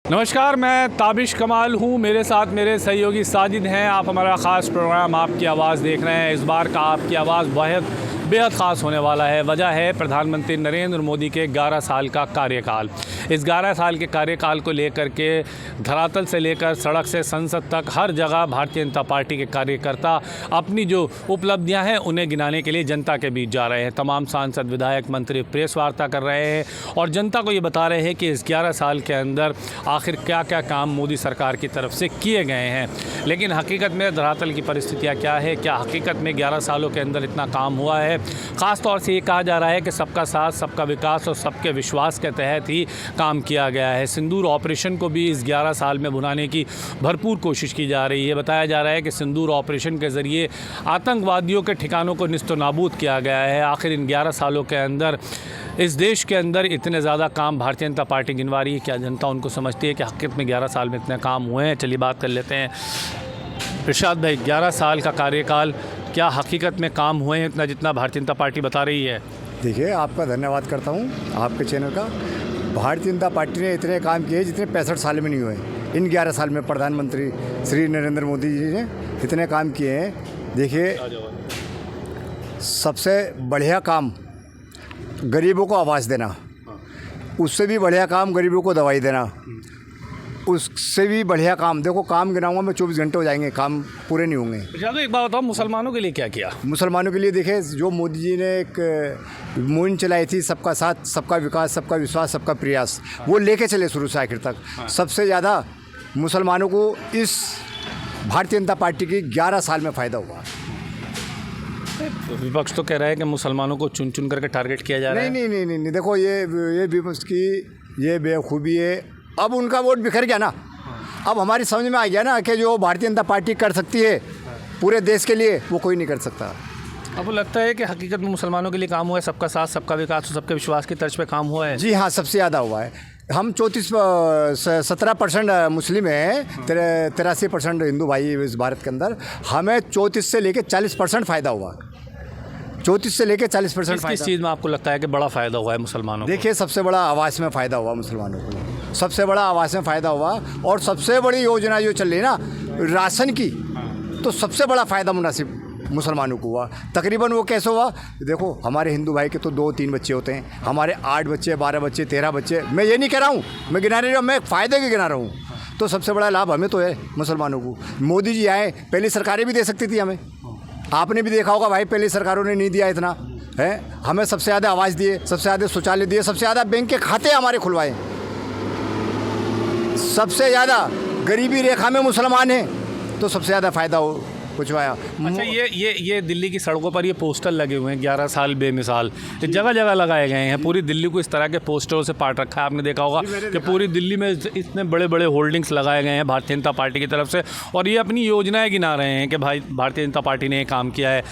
नमस्कार, मैं ताबिश कमाल हूँ। मेरे साथ मेरे सहयोगी साजिद हैं। आप हमारा ख़ास प्रोग्राम आपकी आवाज़ देख रहे हैं। इस बार का आपकी आवाज़ बेहद ख़ास होने वाला है। वजह है प्रधानमंत्री नरेंद्र मोदी के 11 साल का कार्यकाल। इस 11 साल के कार्यकाल को लेकर के धरातल से लेकर सड़क से संसद तक हर जगह भारतीय जनता पार्टी के कार्यकर्ता अपनी जो उपलब्धियां हैं उन्हें गिनाने के लिए जनता के बीच जा रहे हैं। तमाम सांसद, विधायक, मंत्री प्रेस वार्ता कर रहे हैं और जनता को ये बता रहे हैं कि इस 11 साल के अंदर आखिर क्या क्या काम मोदी सरकार की तरफ से किए गए हैं। लेकिन हकीकत में धरातल की परिस्थितियाँ क्या है? क्या हकीकत में 11 सालों के अंदर इतना काम हुआ है? ख़ास तौर से ये कहा जा रहा है कि सबका साथ, सबका विकास और सबके विश्वास के तहत ही काम किया गया है। सिंदूर ऑपरेशन को भी इस 11 साल में भुनाने की भरपूर कोशिश की जा रही है। बताया जा रहा है कि सिंदूर ऑपरेशन के ज़रिए आतंकवादियों के ठिकानों को निस्तो नाबूद किया गया है। आखिर इन 11 सालों के अंदर इस देश के अंदर इतने ज़्यादा काम भारतीय जनता पार्टी गिनवा रही है। क्या जनता उनको समझती है कि हकीकत में 11 साल में इतने काम हुए हैं? चलिए बात कर लेते हैं। इरशाद भाई, 11 साल का कार्यकाल, क्या हकीकत में काम हुए हैं इतना जितना भारतीय जनता पार्टी बता रही है? देखिए, आपका धन्यवाद करता हूँ आपके चैनल का। भारतीय जनता पार्टी ने इतने काम किए जितने 65 साल में नहीं हुए। इन 11 साल में प्रधानमंत्री श्री नरेंद्र मोदी जी ने इतने काम किए हैं। देखिए, सबसे बढ़िया काम गरीबों को आवाज़ देना, उससे भी बढ़िया काम गरीबों को दवाई देना, उससे भी बढ़िया काम, देखो काम गिनाऊंगा मैं 24 घंटे हो जाएंगे, काम पूरे नहीं होंगे। इरशाद भाई, एक बात बताओ, मुसलमानों के लिए क्या किया? मुसलमानों के लिए देखिए, जो मोदी जी ने एक मुहिम चलाई थी, सबका साथ, सबका विकास, सबका विश्वास, सबका प्रयास, वो लेके चले शुरू से आखिर तक। सबसे ज़्यादा मुसलमानों को इस भारतीय जनता पार्टी की 11 साल में फ़ायदा हुआ। विपक्ष तो कह रहा है कि मुसलमानों को चुन चुन करके टारगेट किया जा रहा है। नहीं, देखो ये विपक्ष की ये बेवकूफ़ी है। अब उनका वोट बिखर गया ना। अब हमारी समझ में आ गया ना कि जो भारतीय जनता पार्टी कर सकती है पूरे देश के लिए, वो कोई नहीं कर सकता। अब लगता है कि हकीकत में मुसलमानों के लिए काम हुआ है, सबका साथ, सबका विकास और सबके विश्वास की तर्ज पे काम हुआ है। जी हाँ, सबसे ज़्यादा हुआ है। हम 17% मुस्लिम हैं, 83% हिंदू भाई इस भारत के अंदर। हमें 34 से लेकर 40% फ़ायदा हुआ। 34 से लेकर 40% किस चीज़ में आपको लगता है कि बड़ा फ़ायदा हुआ है मुसलमानों को? देखिए, सबसे बड़ा आवास में फ़ायदा हुआ मुसलमानों को। सबसे बड़ा आवास में फ़ायदा हुआ। और सबसे बड़ी योजना जो चल रही है ना राशन की, तो सबसे बड़ा फ़ायदा मुनासिब मुसलमानों को हुआ। तकरीबन वो कैसे हुआ? देखो, हमारे हिंदू भाई के तो 2-3 बच्चे होते हैं, हमारे 8 बच्चे, 12 बच्चे, 13 बच्चे। मैं ये नहीं कह रहा हूँ, मैं गिना नहीं रहा हूँ, मैं फ़ायदे की गिना रहा हूँ। तो सबसे बड़ा लाभ हमें तो है मुसलमानों को। मोदी जी आए, पहली सरकारें भी दे सकती थी हमें। आपने भी देखा होगा भाई, पहली सरकारों ने नहीं दिया इतना है। हमें सबसे ज़्यादा आवाज़ दिए, सबसे ज़्यादा शौचालय दिए, सबसे ज़्यादा बैंक के खाते हमारे खुलवाए। सबसे ज़्यादा गरीबी रेखा में मुसलमान हैं, तो सबसे ज़्यादा फ़ायदा हो पहुँचवाया। अच्छा, ये दिल्ली की सड़कों पर ये पोस्टर लगे हुए हैं, 11 साल बेमिसाल, ये जगह जगह लगाए गए हैं। पूरी दिल्ली को इस तरह के पोस्टरों से पाट रखा है। आपने देखा होगा कि पूरी दिल्ली में इतने बड़े बड़े होल्डिंग्स लगाए गए हैं भारतीय जनता पार्टी की तरफ से, और ये अपनी योजनाएं गिना रहे हैं कि भाई भारतीय जनता पार्टी ने ये काम किया है।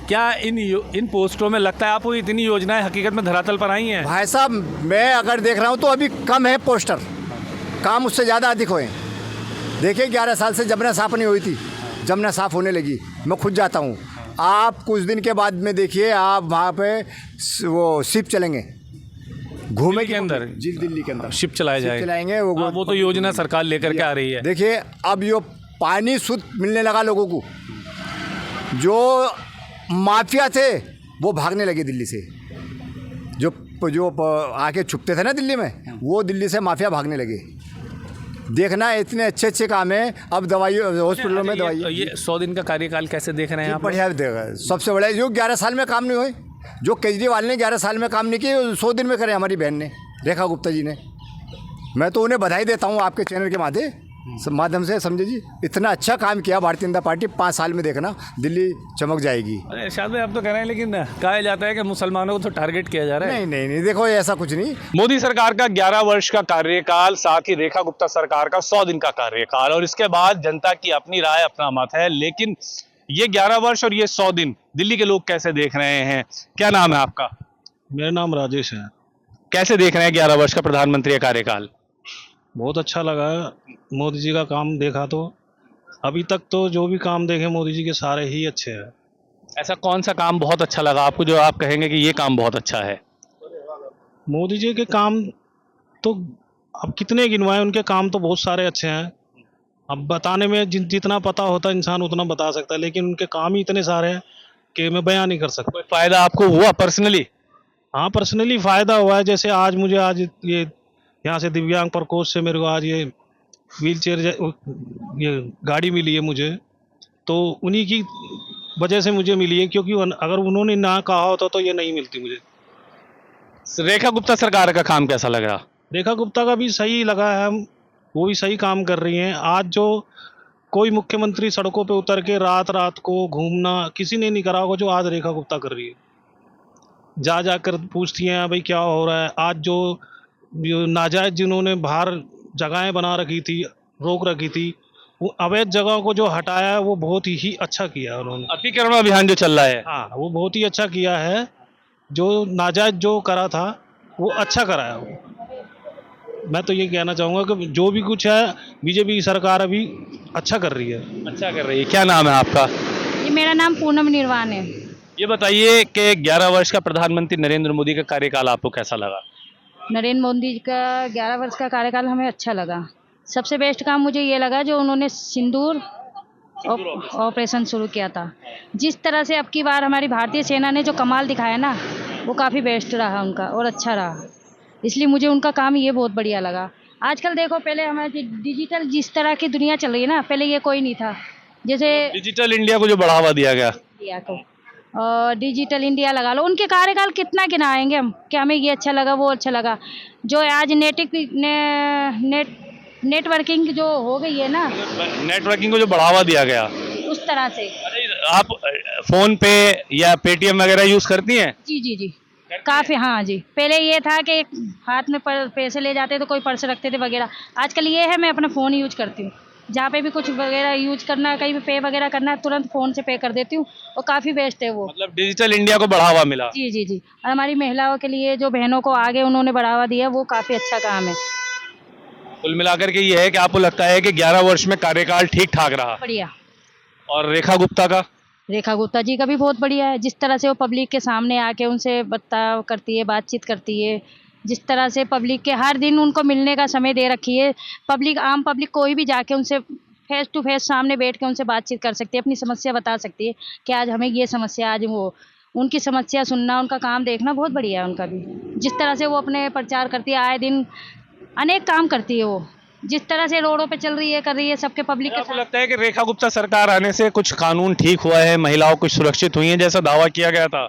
क्या इन पोस्टरों में लगता है आपको इतनी योजनाएं हकीकत में धरातल पर आई हैं? भाई साहब, मैं अगर देख रहा हूँ तो अभी कम है पोस्टर, काम उससे ज़्यादा अधिक हुए। देखिए, 11 साल से जमुना साफ़ नहीं हुई थी, जमुना साफ़ होने लगी। मैं खुद जाता हूँ। आप कुछ दिन के बाद में देखिए, आप वहाँ पे वो शिप चलेंगे घूमे के अंदर, जी दिल्ली के अंदर शिप चलाएंगे। वो तो योजना सरकार लेकर के आ रही है। देखिए, अब यो पानी शुद्ध मिलने लगा लोगों को। जो माफिया थे वो भागने लगे दिल्ली से। जो आके छुपते थे ना दिल्ली में, वो दिल्ली से माफिया भागने लगे। देखना, इतने अच्छे अच्छे काम हैं। अब दवाई हॉस्पिटलों में दवाई। ये 100 दिन का कार्यकाल कैसे देख रहे हैं आप? बढ़िया देगा। सबसे बड़ा जो 11 साल में काम नहीं हुए, जो केजरीवाल ने 11 साल में काम नहीं किए, 100 दिन में करे हमारी बहन ने, रेखा गुप्ता जी ने। मैं तो उन्हें बधाई देता हूँ आपके चैनल के माध्यम से। समझे जी, इतना अच्छा काम किया भारतीय जनता पार्टी। 5 साल में देखना दिल्ली चमक जाएगी। अरे इरशाद भाई, आप तो कह रहे हैं, लेकिन कहा जाता है कि मुसलमानों को तो टारगेट किया जा रहा है। नहीं, देखो ऐसा कुछ नहीं। मोदी सरकार का 11 वर्ष का कार्यकाल, साथ ही रेखा गुप्ता सरकार का 100 दिन का कार्यकाल, और इसके बाद जनता की अपनी राय, अपना मत है। लेकिन ये 11 वर्ष और ये 100 दिन दिल्ली के लोग कैसे देख रहे हैं? क्या नाम है आपका? मेरा नाम राजेश है। कैसे देख रहे हैं 11 वर्ष का प्रधानमंत्री का कार्यकाल? बहुत अच्छा लगा मोदी जी का काम देखा तो। अभी तक तो जो भी काम देखे मोदी जी के सारे ही अच्छे हैं। ऐसा कौन सा काम बहुत अच्छा लगा आपको जो आप कहेंगे कि ये काम बहुत अच्छा है? मोदी जी के काम तो अब कितने गिनवाए, उनके काम तो बहुत सारे अच्छे हैं। अब बताने में जितना पता होता इंसान उतना बता सकता है, लेकिन उनके काम ही इतने सारे हैं कि मैं बयान नहीं कर सकता। कोई फायदा आपको हुआ पर्सनली? हाँ, पर्सनली फ़ायदा हुआ है। जैसे आज ये यहाँ से दिव्यांग प्रकोष्ठ से मेरे को आज ये व्हील चेयर ये गाड़ी मिली है मुझे, तो उन्हीं की वजह से मुझे मिली है, क्योंकि अगर उन्होंने ना कहा होता तो ये नहीं मिलती मुझे। रेखा गुप्ता सरकार का काम कैसा लग रहा? रेखा गुप्ता का भी सही लगा है, वो भी सही काम कर रही हैं। आज जो कोई मुख्यमंत्री सड़कों पे उतर के रात रात को घूमना किसी ने नहीं करा होगा, जो आज रेखा गुप्ता कर रही है। जा जाकर पूछती हैं भाई क्या हो रहा है। आज जो नाजायज जिन्होंने बाहर जगहें बना रखी थी, रोक रखी थी, वो अवैध जगहों को जो हटाया है वो बहुत ही अच्छा किया है उन्होंने। अतिक्रमण अभियान जो चल रहा है, हाँ, वो बहुत ही अच्छा किया है। जो नाजायज जो करा था वो अच्छा करा है वो। मैं तो ये कहना चाहूँगा कि जो भी कुछ है बीजेपी सरकार अभी अच्छा कर रही है। अच्छा कर रही है। क्या नाम है आपका? जी, मेरा नाम पूनम निर्वाण है। ये बताइए कि 11 वर्ष का प्रधानमंत्री नरेंद्र मोदी का कार्यकाल आपको कैसा लगा? नरेंद्र मोदी जी का 11 वर्ष का कार्यकाल हमें अच्छा लगा। सबसे बेस्ट काम मुझे ये लगा जो उन्होंने सिंदूर ऑपरेशन शुरू किया था। जिस तरह से अब की बार हमारी भारतीय सेना ने जो कमाल दिखाया ना, वो काफ़ी बेस्ट रहा उनका और अच्छा रहा। इसलिए मुझे उनका काम ये बहुत बढ़िया लगा। आजकल देखो, पहले हमारे डिजिटल जिस तरह की दुनिया चल रही है ना, पहले ये कोई नहीं था। जैसे डिजिटल इंडिया को जो बढ़ावा दिया गया, इंडिया को और डिजिटल इंडिया लगा लो, उनके कार्यकाल कितना गिनाएंगे हम कि हमें ये अच्छा लगा वो अच्छा लगा। जो आज नेटवर्किंग जो हो गई है ना, नेटवर्किंग को जो बढ़ावा दिया गया, उस तरह से। आप फोन पे या पेटीएम वगैरह यूज करती हैं? जी जी जी, काफ़ी। हाँ जी, पहले ये था कि हाथ में पैसे ले जाते तो कोई पर्स रखते थे वगैरह। आजकल ये है मैं अपना फ़ोन यूज करती हूँ। जहाँ पे भी कुछ वगैरह यूज करना है, कहीं भी पे वगैरह करना है, तुरंत फ़ोन से पे कर देती हूँ और काफ़ी बेस्ट है वो। मतलब डिजिटल इंडिया को बढ़ावा मिला। जी जी जी, और हमारी महिलाओं के लिए जो बहनों को आगे उन्होंने बढ़ावा दिया, वो काफ़ी अच्छा काम है। कुल मिलाकर के ये है कि आपको लगता है कि 11 वर्ष में कार्यकाल ठीक ठाक रहा। बढ़िया। और रेखा गुप्ता का? रेखा गुप्ता जी का भी बहुत बढ़िया है। जिस तरह से वो पब्लिक के सामने आके उनसे बर्ताव करती है, बातचीत करती है, जिस तरह से पब्लिक के हर दिन उनको मिलने का समय दे रखी है। पब्लिक, आम पब्लिक कोई भी जाके उनसे फेस टू फेस सामने बैठ के उनसे बातचीत कर सकती है, अपनी समस्या बता सकती है कि आज हमें ये समस्या, आज वो उनकी समस्या सुनना, उनका काम देखना बहुत बढ़िया है उनका भी। जिस तरह से वो अपने प्रचार करती है, आए दिन अनेक काम करती है वो। जिस तरह से रोडों पे चल रही है, कर रही है सबके पब्लिक के आपको साथ। लगता है कि रेखा गुप्ता सरकार आने से कुछ कानून ठीक हुआ है, महिलाओं कुछ सुरक्षित हुई हैं जैसा दावा किया गया था?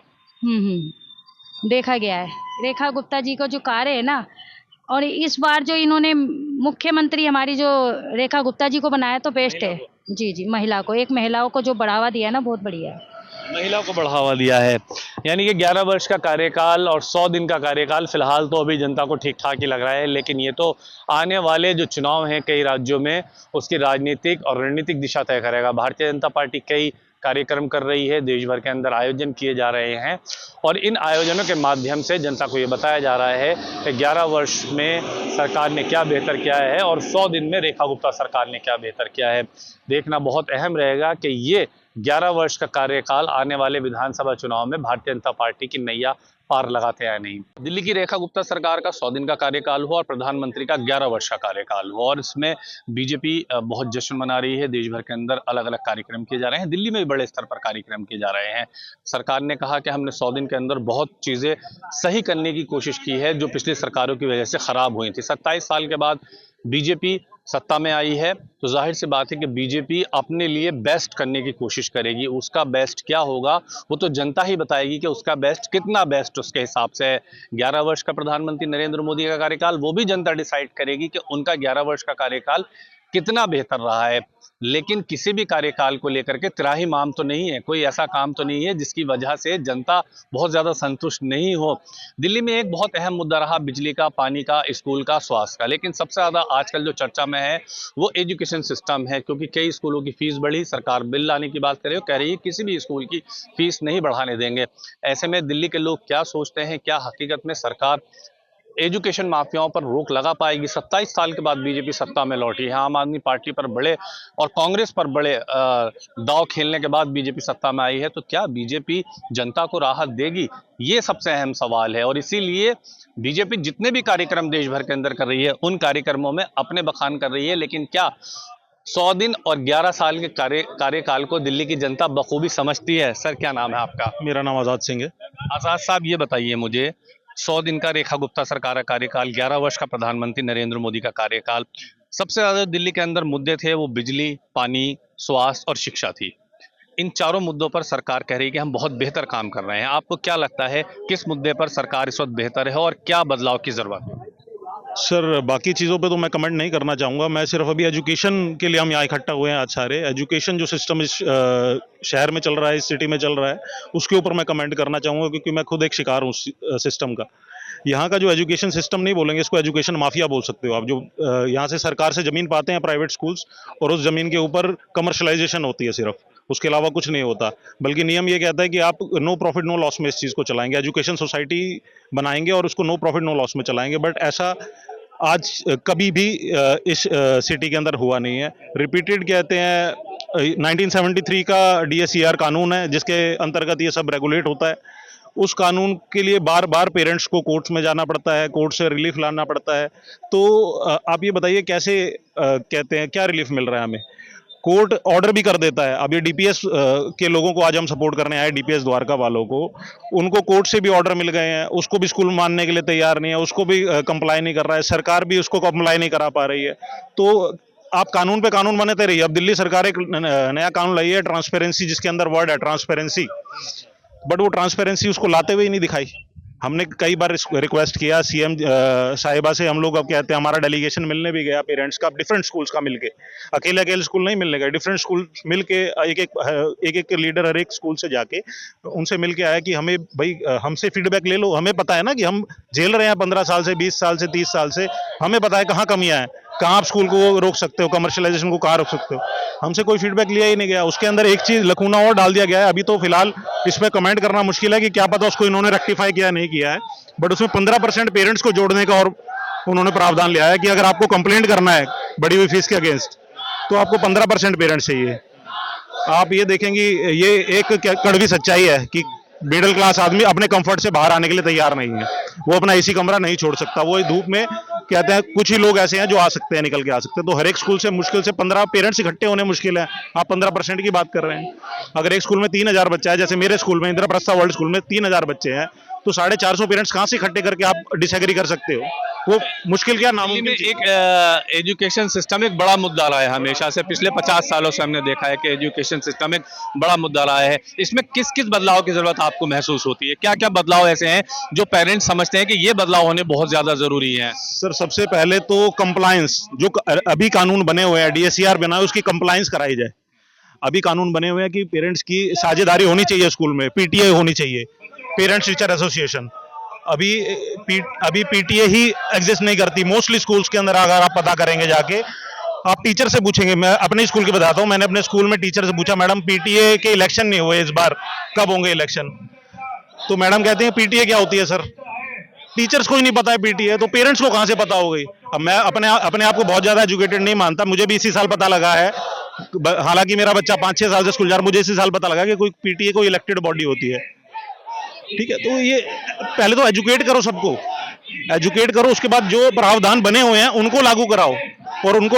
देखा गया है रेखा गुप्ता जी को जो कार्य है ना, और इस बार जो इन्होंने मुख्यमंत्री हमारी जो रेखा गुप्ता जी को बनाया, तो बेस्ट है। जी जी, महिलाओं को जो बढ़ावा दिया है ना, बहुत बढ़िया है। महिलाओं को बढ़ावा दिया है। यानी कि 11 वर्ष का कार्यकाल और 100 दिन का कार्यकाल फिलहाल तो अभी जनता को ठीक ठाक ही लग रहा है, लेकिन ये तो आने वाले जो चुनाव हैं कई राज्यों में, उसकी राजनीतिक और रणनीतिक दिशा तय करेगा। भारतीय जनता पार्टी कई कार्यक्रम कर रही है, देश भर के अंदर आयोजन किए जा रहे हैं और इन आयोजनों के माध्यम से जनता को ये बताया जा रहा है कि 11 वर्ष में सरकार ने क्या बेहतर किया है और 100 दिन में रेखा गुप्ता सरकार ने क्या बेहतर किया है। देखना बहुत अहम रहेगा कि ये 11 वर्ष का कार्यकाल आने वाले विधानसभा चुनाव में भारतीय जनता पार्टी की नैया पार लगाते हैं नहीं। दिल्ली की रेखा गुप्ता सरकार का 100 दिन का कार्यकाल हुआ और प्रधानमंत्री का 11 वर्ष का कार्यकाल हुआ और इसमें बीजेपी बहुत जश्न मना रही है। देश भर के अंदर अलग अलग कार्यक्रम किए जा रहे हैं, दिल्ली में भी बड़े स्तर पर कार्यक्रम किए जा रहे हैं। सरकार ने कहा कि हमने 100 दिन के अंदर बहुत चीज़ें सही करने की कोशिश की है जो पिछली सरकारों की वजह से खराब हुई थी। 27 साल के बाद बीजेपी सत्ता में आई है तो जाहिर सी बात है कि बीजेपी अपने लिए बेस्ट करने की कोशिश करेगी। उसका बेस्ट क्या होगा वो तो जनता ही बताएगी कि उसका बेस्ट कितना बेस्ट उसके हिसाब से है। 11 वर्ष का प्रधानमंत्री नरेंद्र मोदी का कार्यकाल वो भी जनता डिसाइड करेगी कि उनका 11 वर्ष का कार्यकाल कितना बेहतर रहा है। लेकिन किसी भी कार्यकाल को लेकर के तिराही माम तो नहीं है, कोई ऐसा काम तो नहीं है जिसकी वजह से जनता बहुत ज़्यादा संतुष्ट नहीं हो। दिल्ली में एक बहुत अहम मुद्दा रहा बिजली का, पानी का, स्कूल का, स्वास्थ्य का, लेकिन सबसे ज़्यादा आजकल जो चर्चा में है वो एजुकेशन सिस्टम है, क्योंकि कई स्कूलों की फीस बढ़ी। सरकार बिल लाने की बात कह रही है किसी भी स्कूल की फीस नहीं बढ़ाने देंगे। ऐसे में दिल्ली के लोग क्या सोचते हैं, क्या हकीकत में सरकार एजुकेशन माफियाओं पर रोक लगा पाएगी? 27 साल के बाद बीजेपी सत्ता में लौटी है, आम आदमी पार्टी पर बड़े और कांग्रेस पर बड़े दांव खेलने के बाद बीजेपी सत्ता में आई है, तो क्या बीजेपी जनता को राहत देगी? ये सबसे अहम सवाल है। और इसीलिए बीजेपी जितने भी कार्यक्रम देश भर के अंदर कर रही है, उन कार्यक्रमों में अपने बखान कर रही है, लेकिन क्या 100 दिन और 11 साल के कार्यकाल को दिल्ली की जनता बखूबी समझती है? सर, क्या नाम है आपका? मेरा नाम आज़ाद सिंह है। आजाद साहब, ये बताइए मुझे, 100 दिन का रेखा गुप्ता सरकार का कार्यकाल, 11 वर्ष का प्रधानमंत्री नरेंद्र मोदी का कार्यकाल, सबसे ज्यादा दिल्ली के अंदर मुद्दे थे वो बिजली, पानी, स्वास्थ्य और शिक्षा थी। इन चारों मुद्दों पर सरकार कह रही है कि हम बहुत बेहतर काम कर रहे हैं। आपको क्या लगता है किस मुद्दे पर सरकार इस वक्त बेहतर है और क्या बदलाव की जरूरत है? सर, बाकी चीज़ों पे तो मैं कमेंट नहीं करना चाहूँगा। मैं सिर्फ अभी एजुकेशन के लिए हम यहाँ इकट्ठा हुए हैं आज सारे। एजुकेशन जो सिस्टम इस शहर में चल रहा है, इस सिटी में चल रहा है, उसके ऊपर मैं कमेंट करना चाहूँगा, क्योंकि मैं खुद एक शिकार हूँ उस सिस्टम का। यहाँ का जो एजुकेशन सिस्टम नहीं बोलेंगे, इसको एजुकेशन माफिया बोल सकते हो आप। जो यहाँ से सरकार से ज़मीन पाते हैं प्राइवेट स्कूल्स, और उस ज़मीन के ऊपर कमर्शलाइजेशन होती है सिर्फ, उसके अलावा कुछ नहीं होता। बल्कि नियम ये कहता है कि आप नो प्रॉफिट नो लॉस में इस चीज़ को चलाएंगे, एजुकेशन सोसाइटी बनाएंगे और उसको नो प्रॉफिट नो लॉस में चलाएंगे। बट ऐसा आज कभी भी इस सिटी के अंदर हुआ नहीं है। रिपीटेड कहते हैं 1973 का DSER कानून है, जिसके अंतर्गत ये सब रेगुलेट होता है। उस कानून के लिए बार बार पेरेंट्स को कोर्ट्स में जाना पड़ता है, कोर्ट से रिलीफ लाना पड़ता है। तो आप ये बताइए कैसे कहते हैं क्या रिलीफ मिल रहा है हमें? कोर्ट ऑर्डर भी कर देता है। अब ये DPS के लोगों को आज हम सपोर्ट करने आए, DPS द्वारका वालों को, उनको कोर्ट से भी ऑर्डर मिल गए हैं, उसको भी स्कूल मानने के लिए तैयार नहीं है, उसको भी कंप्लाई नहीं कर रहा है, सरकार भी उसको कंप्लाई नहीं करा पा रही है। तो आप कानून पे कानून बनाते रहिए। अब दिल्ली सरकार एक नया कानून लाई है, ट्रांसपेरेंसी, जिसके अंदर वर्ड है ट्रांसपेरेंसी, बट वो ट्रांसपेरेंसी उसको लाते हुए ही नहीं दिखाई। हमने कई बार रिक्वेस्ट किया CM साहिबा से। हम लोग अब कहते हैं, हमारा डेलीगेशन मिलने भी गया पेरेंट्स का, डिफरेंट स्कूल्स का मिलके, अकेले स्कूल नहीं मिलने गए, डिफरेंट स्कूल मिलके एक लीडर हर एक स्कूल से जाके उनसे मिलके आया कि हमें भाई हमसे फीडबैक ले लो। हमें पता है ना कि हम झेल रहे हैं 15 साल से, 20 साल से, 30 साल से। हमें पता है कहाँ कमियां हैं, कहाँ आप स्कूल को रोक सकते हो, कमर्शलाइजेशन को कहाँ रोक सकते हो। हमसे कोई फीडबैक लिया ही नहीं गया। उसके अंदर एक चीज लकूना और डाल दिया गया है। अभी तो फिलहाल इस पर कमेंट करना मुश्किल है कि क्या पता उसको इन्होंने रेक्टिफाई किया नहीं किया है, बट उसमें 15% पेरेंट्स को जोड़ने का और उन्होंने प्रावधान लिया है कि अगर आपको कंप्लेंट करना है बढ़ी हुई फीस के अगेंस्ट, तो आपको 15% पेरेंट्स चाहिए। आप ये देखेंगे, ये एक कड़वी सच्चाई है कि मिडिल क्लास आदमी अपने कंफर्ट से बाहर आने के लिए तैयार नहीं है। वो अपना AC कमरा नहीं छोड़ सकता। वो धूप में कहते हैं, कुछ ही लोग ऐसे हैं जो आ सकते हैं, निकल के आ सकते हैं। तो हर एक स्कूल से मुश्किल से 15 पेरेंट्स इकट्ठे होने मुश्किल है। आप 15% की बात कर रहे हैं। अगर एक स्कूल में 3000 बच्चा है, जैसे मेरे स्कूल में, इंद्रप्रस्थ वर्ल्ड स्कूल में 3000 बच्चे हैं, तो 450 पेरेंट्स कहाँ से इकट्ठे करके आप डिसएग्री कर सकते हो? वो मुश्किल क्या नामुमकिन चीज़। एक एजुकेशन सिस्टम एक बड़ा मुद्दा रहा है हमेशा से। पिछले 50 सालों से हमने देखा है कि एजुकेशन सिस्टम एक बड़ा मुद्दा रहा है। इसमें किस किस बदलाव की जरूरत आपको महसूस होती है? क्या क्या बदलाव ऐसे हैं जो पेरेंट्स समझते हैं कि ये बदलाव होने बहुत ज्यादा जरूरी है? सर, सबसे पहले तो कंप्लायंस, जो अभी कानून बने हुए हैं, DSER बना है, उसकी कंप्लायंस कराई जाए। अभी कानून बने हुए हैं कि पेरेंट्स की साझेदारी होनी चाहिए स्कूल में, PTA होनी चाहिए, पेरेंट्स टीचर एसोसिएशन। अभी PTA ही एग्जिस्ट नहीं करती मोस्टली स्कूल्स के अंदर। अगर आप पता करेंगे जाके, आप टीचर से पूछेंगे, मैं अपने स्कूल की बताता हूँ, मैंने अपने स्कूल में टीचर से पूछा, मैडम PTA के इलेक्शन नहीं हुए इस बार, कब होंगे इलेक्शन? तो मैडम कहते हैं PTA क्या होती है सर? टीचर्स को ही नहीं पता है PTA, तो पेरेंट्स को कहाँ से पता होगी? अब मैं अपने आप को बहुत ज्यादा एजुकेटेड नहीं मानता। मुझे भी इसी साल पता लगा है, हालांकि मेरा बच्चा 5-6 साल से स्कूल जा रहा है, मुझे इसी साल पता लगा कि कोई PTA कोई इलेक्टेड बॉडी होती है। ठीक है, तो ये पहले तो एजुकेट करो, सबको एजुकेट करो, उसके बाद जो प्रावधान बने हुए हैं उनको लागू कराओ। और उनको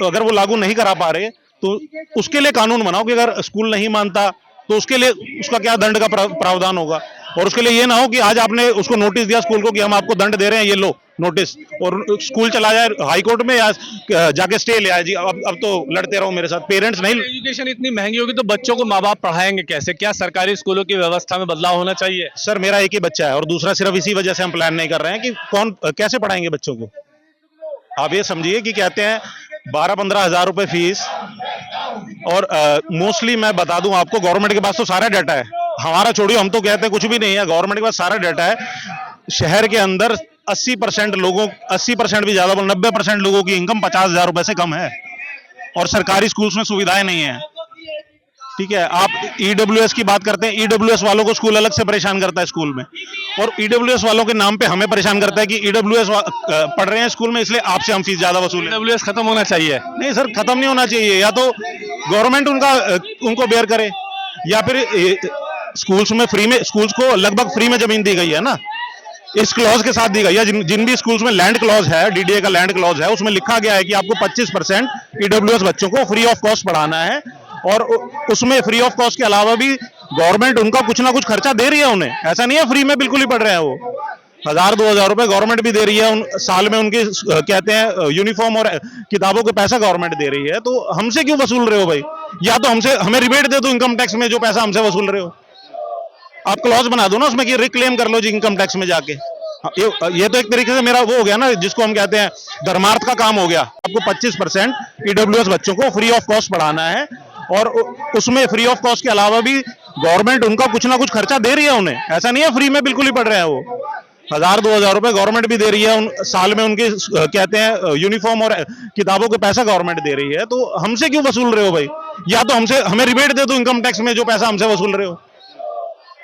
अगर वो लागू नहीं करा पा रहे, तो उसके लिए कानून बनाओ कि अगर स्कूल नहीं मानता तो उसके लिए उसका क्या दंड का प्रावधान होगा। और उसके लिए ये ना हो कि आज आपने उसको नोटिस दिया स्कूल को कि हम आपको दंड दे रहे हैं, ये लो नोटिस, और स्कूल चला जाए हाई कोर्ट में या जाके स्टे ले आए। जी अब तो लड़ते रहो मेरे साथ, पेरेंट्स नहीं। एजुकेशन इतनी महंगी होगी तो बच्चों को माँ बाप पढ़ाएंगे कैसे? क्या सरकारी स्कूलों की व्यवस्था में बदलाव होना चाहिए? सर, मेरा एक ही बच्चा है और दूसरा सिर्फ इसी वजह से हम प्लान नहीं कर रहे हैं कि कौन कैसे पढ़ाएंगे बच्चों को। आप ये समझिए कि कहते हैं 12-15 हजार रुपए फीस, और मोस्टली मैं बता दूं आपको, गवर्नमेंट के पास तो सारा डाटा है। हमारा छोड़िए, हम तो कहते हैं कुछ भी नहीं है, गवर्नमेंट के पास सारा डाटा है। शहर के अंदर 80% भी ज्यादा, 90% लोगों की इनकम 50,000 रुपए से कम है, और सरकारी स्कूल्स में सुविधाएं नहीं है। ठीक है, आप ईडब्ल्यूएस की बात करते हैं, ईडब्ल्यूएस वालों को स्कूल अलग से परेशान करता है स्कूल में, और ईडब्ल्यूएस वालों के नाम पे हमें परेशान करता है कि ईडब्ल्यूएस पढ़ रहे हैं स्कूल में इसलिए आपसे हम फीस ज्यादा वसूल डब्ल्यूएस खत्म होना चाहिए। नहीं सर, खत्म नहीं होना चाहिए, या तो गवर्नमेंट उनको बेयर करे, या फिर स्कूल्स में फ्री में, स्कूल्स को लगभग फ्री में जमीन दी गई है ना, इस क्लॉज के साथ दी गई है। जिन भी स्कूल्स में लैंड क्लॉज है, डीडीए का लैंड क्लॉज है, उसमें लिखा गया है कि आपको 25% ईडब्ल्यूएस बच्चों को फ्री ऑफ कॉस्ट पढ़ाना है, और उसमें फ्री ऑफ कॉस्ट के अलावा भी गवर्नमेंट उनका कुछ ना कुछ खर्चा दे रही है उन्हें, ऐसा नहीं है फ्री में बिल्कुल ही पढ़ रहे हैं वो, 1000-2000 रुपए गवर्नमेंट भी दे रही है साल में, उनके कहते हैं यूनिफॉर्म और किताबों के पैसा गवर्नमेंट दे रही है, तो हमसे क्यों वसूल रहे हो भाई? या तो हमें रिबेट दे दो इनकम टैक्स में जो पैसा हमसे वसूल रहे हो, आप क्लॉज बना दो ना उसमें कि रिक्लेम कर लो जी इनकम टैक्स में जाके। ये तो एक तरीके से मेरा वो हो गया ना, जिसको हम कहते हैं धर्मार्थ का काम हो गया। आपको 25% ईडब्ल्यूएस बच्चों को फ्री ऑफ कॉस्ट पढ़ाना है, और उसमें फ्री ऑफ कॉस्ट के अलावा भी गवर्नमेंट उनका कुछ ना कुछ खर्चा दे रही है उन्हें, ऐसा नहीं है फ्री में बिल्कुल ही पढ़ रहे हैं वो, 1000-2000 रुपए गवर्नमेंट भी दे रही है साल में, उनके कहते हैं यूनिफॉर्म और किताबों के पैसा गवर्नमेंट दे रही है, तो हमसे क्यों वसूल रहे हो भाई? या तो हमें रिबेट दे दो इनकम टैक्स में जो पैसा हमसे वसूल रहे हो,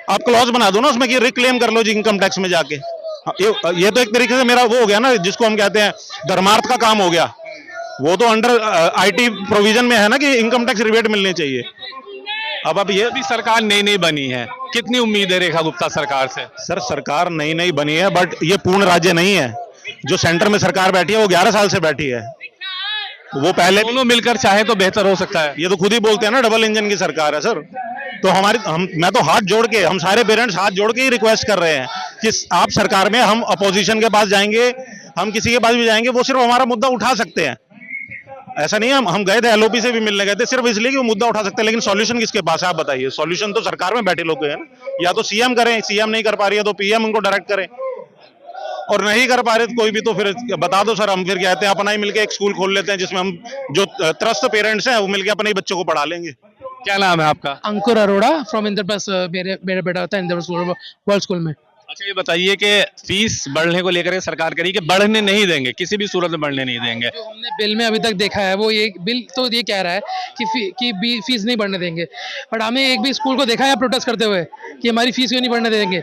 आप क्लॉज बना दो ना उसमें कि रिक्लेम कर लो जी इनकम टैक्स में जाके। ये तो एक तरीके से मेरा वो हो गया ना, जिसको हम कहते हैं धर्मार्थ का काम हो गया, वो तो अंडर आईटी प्रोविजन में है ना कि इनकम टैक्स रिबेट मिलनी चाहिए। अब ये अभी सरकार नई बनी है, कितनी उम्मीद है रेखा गुप्ता सरकार से? सर, सरकार नई बनी है, बट ये पूर्ण राज्य नहीं है। जो सेंटर में सरकार बैठी है वो 11 साल से बैठी है, वो पहले दोनों मिलकर चाहे तो बेहतर हो सकता है। ये तो खुद ही बोलते हैं ना डबल इंजन की सरकार है सर। तो मैं तो हाथ जोड़ के, हम सारे पेरेंट्स हाथ जोड़ के ही रिक्वेस्ट कर रहे हैं कि आप सरकार में, हम अपोजिशन के पास जाएंगे, हम किसी के पास भी जाएंगे, वो सिर्फ हमारा मुद्दा उठा सकते हैं, ऐसा नहीं है। हम गए थे एलओपी से भी मिलने गए थे सिर्फ इसलिए कि वो मुद्दा उठा सकते हैं, लेकिन सॉल्यूशन किसके पास है आप बताइए? सॉल्यूशन तो सरकार में बैठे लोग हैं ना, या तो सीएम करें, सीएम नहीं कर पा रही है तो पीएम उनको डायरेक्ट करें, और नहीं कर पा रहे तो कोई भी तो फिर बता दो सर, हम फिर कहते हैं अपना ही मिलकर एक स्कूल खोल लेते हैं जिसमें हम जो त्रस्त पेरेंट्स हैं वो मिलकर अपने ही बच्चों को पढ़ा लेंगे। क्या नाम है आपका? अंकुर अरोड़ा फ्रॉम इंद्रप्रस्थ। मेरा बेटा होता है इंद्रप्रस्थ वर्ल्ड स्कूल में। अच्छा, ये बताइए कि फीस बढ़ने को लेकर सरकार करी कि बढ़ने नहीं देंगे, किसी भी सूरत में बढ़ने नहीं देंगे। जो हमने बिल में अभी तक देखा है वो ये बिल तो ये कह रहा है कि फीस नहीं बढ़ने देंगे, बट हमें एक भी स्कूल को देखा है प्रोटेस्ट करते हुए कि हमारी फीस क्यों नहीं बढ़ने देंगे।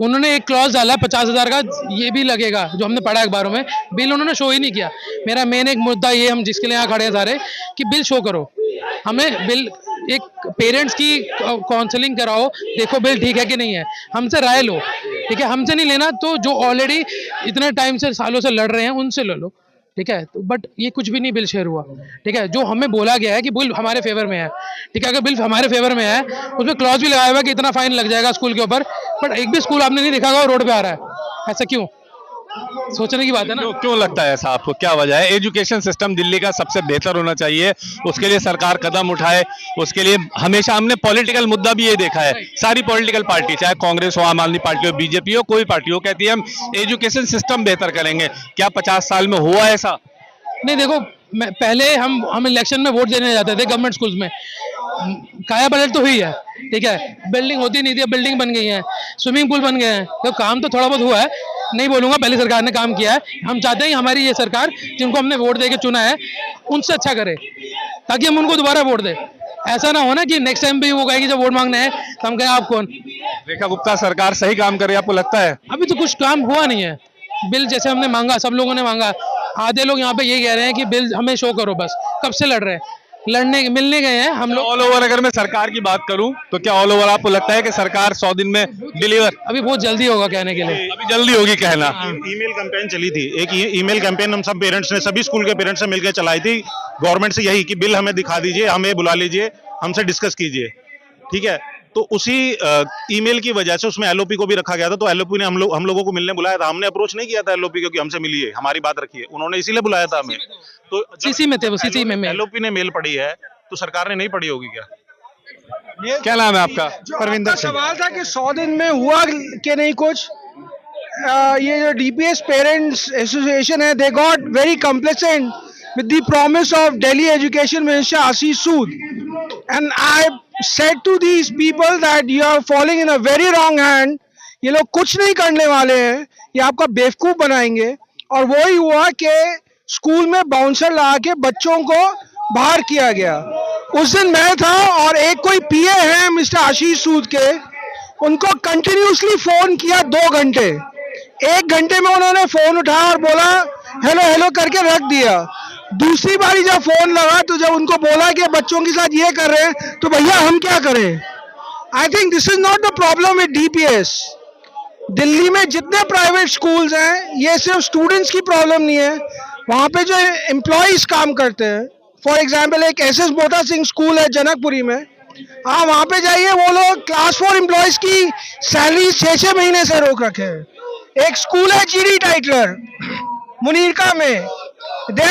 उन्होंने एक क्लॉज डाला 50,000 का, ये भी लगेगा, जो हमने पढ़ा अखबारों में, बिल उन्होंने शो ही नहीं किया। मेरा मेन एक मुद्दा ये, हम जिसके लिए यहाँ खड़े हैं सारे, कि बिल शो करो, हमें बिल, एक पेरेंट्स की काउंसलिंग कराओ, देखो बिल ठीक है कि नहीं है, हमसे राय लो, ठीक है? हमसे नहीं लेना तो जो ऑलरेडी इतने टाइम से, सालों से लड़ रहे हैं उनसे ले लो, ठीक है? तो बट ये कुछ भी नहीं बिल शेयर हुआ, ठीक है? जो हमें बोला गया है कि बिल हमारे फेवर में है, ठीक है? अगर बिल हमारे फेवर में है, उसमें क्लॉज भी लगाया हुआ है कि इतना फाइन लग जाएगा स्कूल के ऊपर, बट एक भी स्कूल आपने नहीं देखा होगा रोड पे आ रहा है, ऐसा क्यों? सोचने की बात है ना। क्यों लगता है ऐसा आपको, क्या वजह है? एजुकेशन सिस्टम दिल्ली का सबसे बेहतर होना चाहिए, उसके लिए सरकार कदम उठाए, उसके लिए हमेशा हमने पॉलिटिकल मुद्दा भी ये देखा है, सारी पॉलिटिकल पार्टी, चाहे कांग्रेस हो, आम आदमी पार्टी हो, बीजेपी हो, कोई पार्टी हो, कहती है हम एजुकेशन सिस्टम बेहतर करेंगे। क्या 50 साल में हुआ ऐसा? नहीं, देखो, पहले हम इलेक्शन में वोट देने जाते थे गवर्नमेंट स्कूल्स में, काया पलट तो हुई है, ठीक है? बिल्डिंग होती नहीं थी, बिल्डिंग बन गई है, स्विमिंग पूल बन गए हैं, तो काम तो थोड़ा बहुत हुआ है, नहीं बोलूंगा पहले सरकार ने काम किया है। हम चाहते हैं कि हमारी ये सरकार, जिनको हमने वोट दे के चुना है, उनसे अच्छा करे, ताकि हम उनको दोबारा वोट दें। ऐसा ना हो ना कि नेक्स्ट टाइम भी वो कहेगी जब वोट मांगना है तो हम कहें आप कौन। रेखा गुप्ता सरकार सही काम करे आपको लगता है? अभी तो कुछ काम हुआ नहीं है। बिल जैसे हमने मांगा, सब लोगों ने मांगा, आधे लोग यहाँ पे ये कह रहे हैं कि बिल हमें शो करो, बस कब से लड़ रहे हैं, मिलने गए हैं हम लोग। ऑल ओवर अगर मैं सरकार की बात करूं तो क्या ऑल ओवर आपको लगता है कि सरकार 100 दिन में डिलीवर? अभी बहुत जल्दी होगा कहने के लिए, अभी जल्दी होगी कहना। ईमेल कैंपेन चली थी, एक ईमेल कैंपेन हम सब पेरेंट्स ने, सभी स्कूल के पेरेंट्स ने मिलकर चलाई थी गवर्नमेंट से, यही कि बिल हमें दिखा दीजिए, हमें बुला लीजिए, हमसे डिस्कस कीजिए, ठीक है? तो उसी ईमेल की वजह से उसमें एलओपी को भी रखा गया था, तो एलओपी ने हम लोगों को मिलने बुलाया था, हमने अप्रोच नहीं किया था एलओपी को कि हमसे मिलिए, हमारी बात रखिए, उन्होंने इसीलिए बुलाया था हमें। तो सीसी में थे वो, सीसी में एलओपी ने मेल पढ़ी है तो सरकार ने नहीं पढ़ी होगी क्या? क्या नाम है आपका? परविंदर सिंह। सवाल था कि 100 दिन में हुआ कि नहीं कुछ। ये जो डीपीएस पेरेंट्स एसोसिएशन है, they got very complacent with the promise of Delhi Education Minister Ashish Sood, and I said to these people that you are falling in a very wrong hand. ये लोग कुछ नहीं करने वाले हैं, ये आपका बेवकूफ बनाएंगे। और वही हुआ कि स्कूल में बाउंसर लगा के बच्चों को बाहर किया गया, उस दिन मैं था और एक कोई पीए है मिस्टर आशीष सूद के, उनको कंटिन्यूसली फोन किया 2 घंटे। 1 घंटे में उन्होंने फोन उठाया और बोला हेलो हेलो करके रख दिया। दूसरी बारी जब फोन लगा तो जब उनको बोला कि बच्चों के साथ ये कर रहे हैं तो भैया हम क्या करें। I think this is not the problem with DPS. Delhi में जितने प्राइवेट स्कूल्स हैं ये सिर्फ स्टूडेंट्स की प्रॉब्लम नहीं है, वहाँ पे जो एम्प्लॉयज काम करते हैं। फॉर एग्जाम्पल एक एस एस बोटा सिंह स्कूल है जनकपुरी में, हाँ वहाँ पे जाइए, वो लोग क्लास 4 एम्प्लॉयज की सैलरी 6-6 महीने से रोक रखे हैं। एक स्कूल है जीडी टाइटलर मुनीरका में, they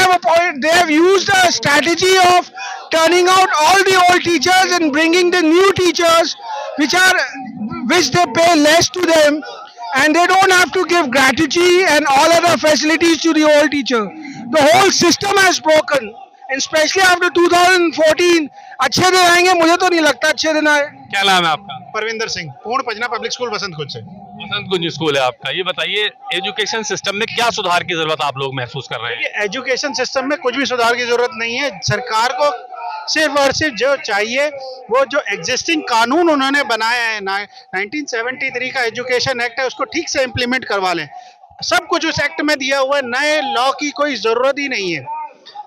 have used a strategy of turning out all the old teachers and bringing the new teachers which they pay less to them, and they don't have to give gratuity and all other facilities to the old teacher. The whole system has broken, and especially after 2014 अच्छे दिन आएंगे, मुझे तो नहीं लगता अच्छे दिन आए। क्या नाम है आपका? परविंदर सिंह, पूर्ण पजना पब्लिक स्कूल बसंत कुंज से। बसंत कुंज स्कूल है आपका। ये बताइए एजुकेशन सिस्टम में क्या सुधार की जरूरत आप लोग महसूस कर रहे हैं? एजुकेशन सिस्टम में कुछ भी सुधार की जरूरत नहीं है। सरकार को सिर्फ और सिर्फ जो चाहिए वो जो एग्जिस्टिंग कानून उन्होंने बनाया है 1973 का एजुकेशन एक्ट है, उसको ठीक से इम्प्लीमेंट करवा लें। सब कुछ उस एक्ट में दिया हुआ है, नए लॉ की कोई जरूरत ही नहीं है।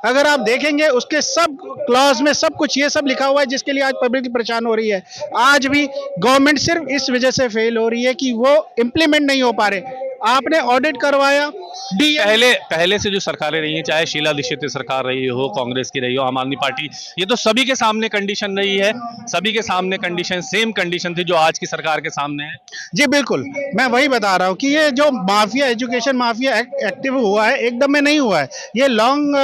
अगर आप देखेंगे उसके सब क्लॉज में सब कुछ ये सब लिखा हुआ है जिसके लिए आज पब्लिक परेशान हो रही है। आज भी गवर्नमेंट सिर्फ इस वजह से फेल हो रही है कि वो इम्प्लीमेंट नहीं हो पा रहे। आपने ऑडिट करवाया, पहले से जो सरकारें रही हैं, चाहे शीला दीक्षित की सरकार रही हो, कांग्रेस की रही हो, आम आदमी पार्टी, ये तो सभी के सामने कंडीशन रही है, सभी के सामने कंडीशन सेम कंडीशन थी जो आज की सरकार के सामने है। जी बिल्कुल, मैं वही बता रहा हूँ कि ये जो माफिया एजुकेशन माफिया एक्टिव हुआ है एकदम में नहीं हुआ है, ये लॉन्ग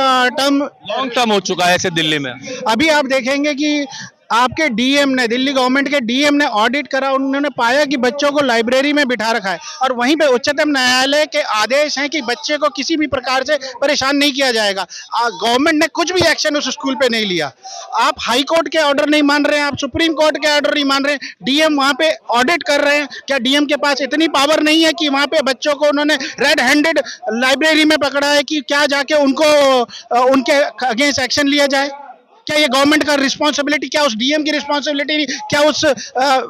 टर्म हो चुका है ऐसे दिल्ली में। अभी आप देखेंगे कि आपके डीएम ने, दिल्ली गवर्नमेंट के डीएम ने ऑडिट करा, उन्होंने पाया कि बच्चों को लाइब्रेरी में बिठा रखा है और वहीं पे उच्चतम न्यायालय के आदेश हैं कि बच्चे को किसी भी प्रकार से परेशान नहीं किया जाएगा। गवर्नमेंट ने कुछ भी एक्शन उस स्कूल पे नहीं लिया। आप हाई कोर्ट के ऑर्डर नहीं मान रहे हैं, आप सुप्रीम कोर्ट के ऑर्डर नहीं मान रहे हैं, डीएम वहाँ पे ऑडिट कर रहे हैं। क्या डीएम के पास इतनी पावर नहीं है कि वहाँ पे बच्चों को उन्होंने रेड हैंडेड लाइब्रेरी में पकड़ा है कि क्या जाके उनको उनके अगेंस्ट एक्शन लिया जाए? क्या ये गवर्नमेंट का रिस्पांसिबिलिटी, क्या उस डीएम की रिस्पांसिबिलिटी, क्या उस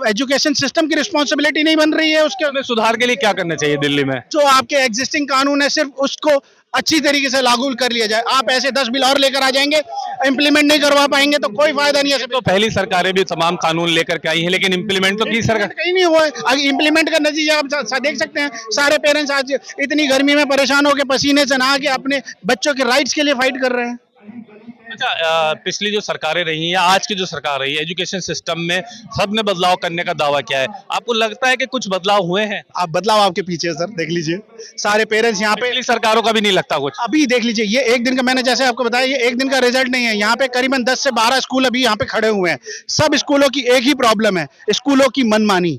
एजुकेशन सिस्टम की रिस्पांसिबिलिटी नहीं बन रही है? उसके सुधार के लिए क्या करना चाहिए दिल्ली में? जो आपके एग्जिस्टिंग कानून है सिर्फ उसको अच्छी तरीके से लागू कर लिया जाए। आप ऐसे 10 बिल और लेकर आ जाएंगे, इम्प्लीमेंट नहीं करवा पाएंगे तो कोई फायदा नहीं है। तो पहली सरकारें भी तमाम कानून लेकर के आई हैं, लेकिन इम्प्लीमेंट तो की सरकार कहीं नहीं हुआ है। इम्प्लीमेंट का नतीजा आप देख सकते हैं। सारे पेरेंट्स आज इतनी गर्मी में परेशान होकर पसीने से नहा के अपने बच्चों के राइट्स के लिए फाइट कर रहे हैं। अच्छा, पिछली जो सरकारें रही हैं, आज की जो सरकार रही है, एजुकेशन सिस्टम में सबने बदलाव करने का दावा किया है। आपको लगता है कि कुछ बदलाव हुए हैं? आप बदलाव आपके पीछे है सर, देख लीजिए सारे पेरेंट्स यहाँ पे। पिछली सरकारों का भी नहीं लगता कुछ? अभी देख लीजिए, ये एक दिन का, मैंने जैसे आपको बताया, ये एक दिन का रिजल्ट नहीं है। यहाँ पे करीबन 10 से 12 स्कूल अभी यहाँ पे खड़े हुए हैं। सब स्कूलों की एक ही प्रॉब्लम है, स्कूलों की मनमानी।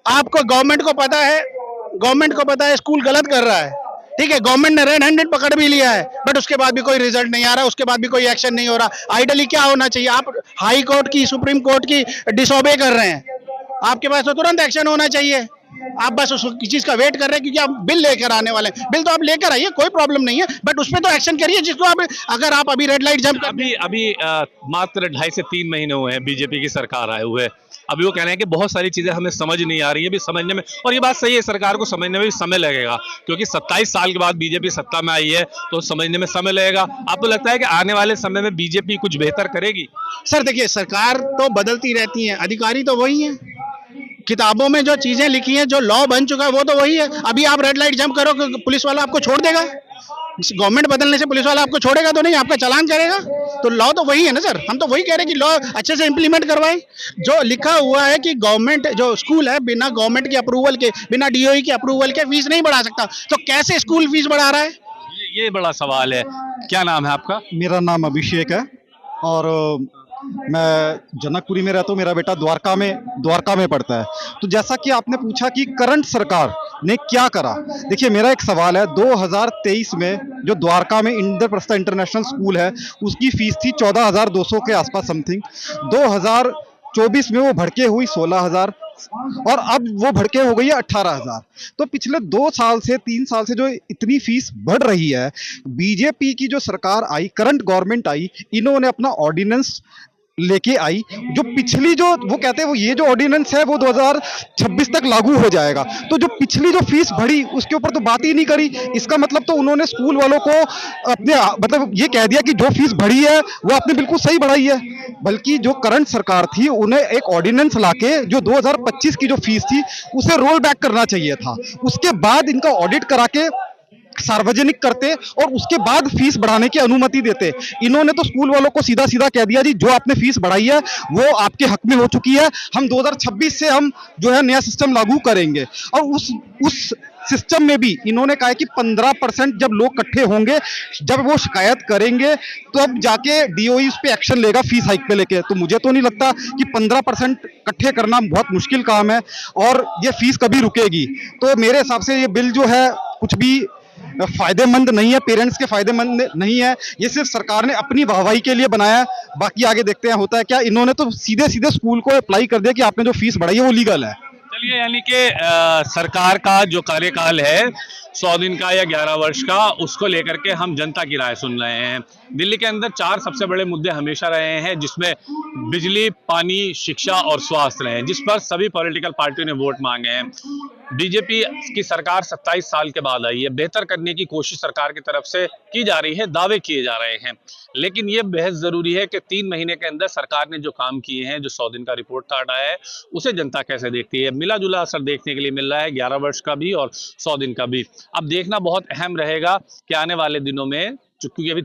आपको गवर्नमेंट को पता है स्कूल गलत कर रहा है, ठीक है, गवर्नमेंट ने रेड हैंडेड पकड़ भी लिया है, बट उसके बाद भी कोई रिजल्ट नहीं आ रहा, उसके बाद भी कोई एक्शन नहीं हो रहा। आइडियली क्या होना चाहिए? आप हाई कोर्ट की, सुप्रीम कोर्ट की डिसोबे कर रहे हैं, आपके पास तो तुरंत एक्शन होना चाहिए। आप बस उस चीज का वेट कर रहे हैं क्योंकि आप बिल लेकर आने वाले हैं। बिल तो आप लेकर आइए, कोई प्रॉब्लम नहीं है, बट उसमें तो एक्शन करिए जिसको आप, अगर आप अभी रेड लाइट जंप अभी मात्र 2.5 से 3 महीने हुए हैं बीजेपी की सरकार आए हुए। अभी वो कह रहे हैं कि बहुत सारी चीजें हमें समझ नहीं आ रही है, भी समझने में, और ये बात सही है, सरकार को समझने में भी समय लगेगा क्योंकि 27 साल के बाद बीजेपी सत्ता में आई है, तो समझने में समय लगेगा। आपको लगता है कि आने वाले समय में बीजेपी कुछ बेहतर करेगी? सर देखिए, सरकार तो बदलती रहती है, अधिकारी तो वही है, किताबों में जो चीजें लिखी हैं, जो लॉ बन चुका है वो तो वही है। अभी आप रेड लाइट जंप करो, पुलिस वाला आपको छोड़ देगा? गवर्नमेंट बदलने से पुलिस वाला आपको छोड़ेगा तो नहीं, आपका चालान करेगा। तो लॉ तो वही है ना सर, हम तो वही कह रहे हैं कि लॉ अच्छे से इंप्लीमेंट करवाएं। जो लिखा हुआ है कि गवर्नमेंट, जो स्कूल है, बिना गवर्नमेंट के अप्रूवल के, बिना डीओई के अप्रूवल के फीस नहीं बढ़ा सकता, तो कैसे स्कूल फीस बढ़ा रहा है? ये बड़ा सवाल है। क्या नाम है आपका? मेरा नाम अभिषेक है और मैं जनकपुरी में रहता हूँ। मेरा बेटा द्वारका में पढ़ता है। तो जैसा कि आपने पूछा कि करंट सरकार ने क्या करा, देखिए मेरा एक सवाल है। 2023 में जो द्वारका में इंद्रप्रस्थ इंटरनेशनल स्कूल है उसकी फीस थी 14,200 के आसपास समथिंग। 2024 में वो भड़के हुई 16,000 और अब वो भड़के हो गई है 18,000। तो पिछले 2 साल से 3 साल से जो इतनी फीस बढ़ रही है, बीजेपी की जो सरकार आई, करंट गवर्नमेंट आई, इन्होंने अपना ऑर्डिनेंस लेके आई, जो पिछली जो वो कहते हैं वो ये जो ऑर्डिनेंस है वो 2026 तक लागू हो जाएगा, तो जो पिछली जो फीस बढ़ी उसके ऊपर तो बात ही नहीं करी। इसका मतलब तो उन्होंने स्कूल वालों को अपने मतलब ये कह दिया कि जो फीस बढ़ी है वो आपने बिल्कुल सही बढ़ाई है, बल्कि जो करंट सरकार थी उन्हें एक ऑर्डिनेंस लाके जो 2025 की जो फीस थी उसे रोल बैक करना चाहिए था, उसके बाद इनका ऑडिट करा के सार्वजनिक करते और उसके बाद फीस बढ़ाने की अनुमति देते। इन्होंने तो स्कूल वालों को सीधा सीधा कह दिया जी जो आपने फीस बढ़ाई है वो आपके हक में हो चुकी है, हम 2026 से हम जो है नया सिस्टम लागू करेंगे। और उस सिस्टम में भी इन्होंने कहा है कि 15% जब लोग इकट्ठे होंगे, जब वो शिकायत करेंगे तो अब जाके डीओई उस पे एक्शन लेगा फीस हाइक पे लेके। तो मुझे तो नहीं लगता कि 15% इकट्ठे करना बहुत मुश्किल काम है और ये फीस कभी रुकेगी। तो मेरे हिसाब से ये बिल जो है कुछ भी फायदेमंद नहीं है, पेरेंट्स के फायदेमंद नहीं है, ये सिर्फ सरकार ने अपनी वाहवाही के लिए बनाया है। बाकी आगे देखते हैं होता है क्या। इन्होंने तो सीधे सीधे स्कूल को अप्लाई कर दिया कि आपने जो फीस बढ़ाई है वो लीगल है। चलिए, यानी कि सरकार का जो कार्यकाल है 100 दिन का या 11 वर्ष का, उसको लेकर के हम जनता की राय सुन रहे हैं। दिल्ली के अंदर 4 सबसे बड़े मुद्दे हमेशा रहे हैं, जिसमें बिजली, पानी, शिक्षा और स्वास्थ्य रहे हैं, जिस पर सभी पॉलिटिकल पार्टियों ने वोट मांगे हैं। बीजेपी की सरकार 27 साल के बाद आई है, बेहतर करने की कोशिश सरकार की तरफ से की जा रही है, दावे किए जा रहे हैं, लेकिन ये बेहद जरूरी है कि 3 महीने के अंदर सरकार ने जो काम किए हैं, जो 100 दिन का रिपोर्ट कार्ड आया है, उसे जनता कैसे देखती है। मिला जुला असर देखने के लिए मिल रहा है 11 वर्ष का भी और 100 दिन का भी। अब देखना बहुत अहम रहेगा कि आने वाले दिनों में, क्योंकि अभी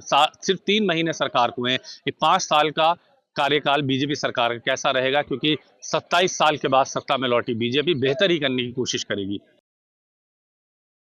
सिर्फ 3 महीने सरकार को हैं, ये 5 साल का कार्यकाल बीजेपी सरकार का कैसा रहेगा, क्योंकि 27 साल के बाद सत्ता में लौटी बीजेपी बेहतर ही करने की कोशिश करेगी।